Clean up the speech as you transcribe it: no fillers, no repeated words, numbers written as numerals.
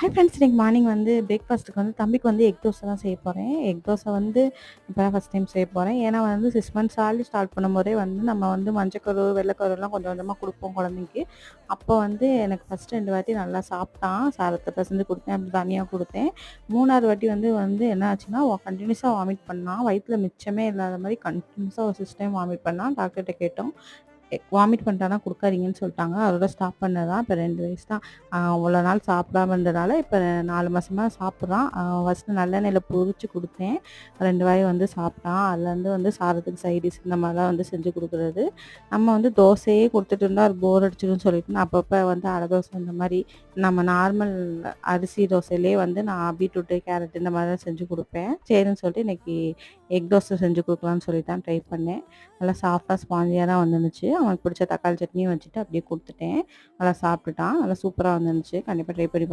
Hi friends, இன்னைக்கு morning வந்து பிரேக்ஃபாஸ்ட்டுக்கு வந்து தம்பிக்கு வந்து எக் தோசை தான் செய்ய போகிறேன். எக் தோசை வந்து இப்போ தான் ஃபஸ்ட் டைம் செய்ய போகிறேன். ஏன்னா வந்து 6 மந்த்ஸ் ஆல்ரெடி ஸ்டார்ட் பண்ணும்போதே வந்து நம்ம வந்து மஞ்சக்கரு, வெள்ளைக்கருலாம் கொஞ்சம் கொஞ்சமாக கொடுப்போம் குழந்தைக்கு. அப்போ வந்து எனக்கு ஃபஸ்ட்டு 2 வாட்டி நல்லா சாப்பிட்டான். சாதத்தை பிசைஞ்சு கொடுத்தேன், அப்படி தனியாக கொடுத்தேன். 3வது வாட்டி வந்து என்ன ஆச்சுன்னா, கண்டினியூஸாக வாமிட் பண்ணான். வயிற்றில மிச்சமே இல்லாத மாதிரி கண்டினியூஸாக ஒரு 6 டைம் வாமிட் பண்ணான். டாக்டர்கிட்ட கேட்டோம். வாமிட் பண்ணிட்டானா குடுக்காதீங்கன்னு சொல்லிட்டாங்க. அதோட ஸ்டாப் பண்ணதான். இப்ப 2 வயசு தான். அவ்வளோ நாள் சாப்பிடாம இருந்ததால, இப்ப 4 மாசமா சாப்பிட்றான். ஃபர்ஸ்ட்டு நல்லெண்ணெயில பொரிச்சு குடுத்தேன். 2 வாய் வந்து சாப்பிட்டான். அதுலேருந்து வந்து சாதத்துக்கு சைட் டிஷ் இந்த மாதிரிலாம் வந்து செஞ்சு குடுக்குறது. நம்ம வந்து தோசையே குடுத்துட்டு இருந்தா அது போர் அடிச்சிடும்னு சொல்லிட்டு, நான் அப்பப்போ வந்து அடை தோசை இந்த மாரி நம்ம நார்மல் அரிசி தோசையிலேயே வந்து நான் பீட்ரூட்டு, கேரட் இந்த மாதிரி தான் செஞ்சு குடுப்பேன். சரின்னு சொல்லிட்டு இன்னைக்கு எக் தோசை செஞ்சு குடுக்கலான்னு சொல்லி தான் ட்ரை பண்ணேன். நல்லா சாஃப்டாக ஸ்பாஞ்சியாக தான் வந்துருந்துச்சு. அவனுக்கு பிடிச்ச தக்காளி சட்னியும் வச்சுட்டு அப்படியே குடுத்துட்டேன். நல்லா சாப்பிட்டுட்டான். நல்லா சூப்பரா வந்துருந்துச்சு. கண்டிப்பா ட்ரை பண்ணி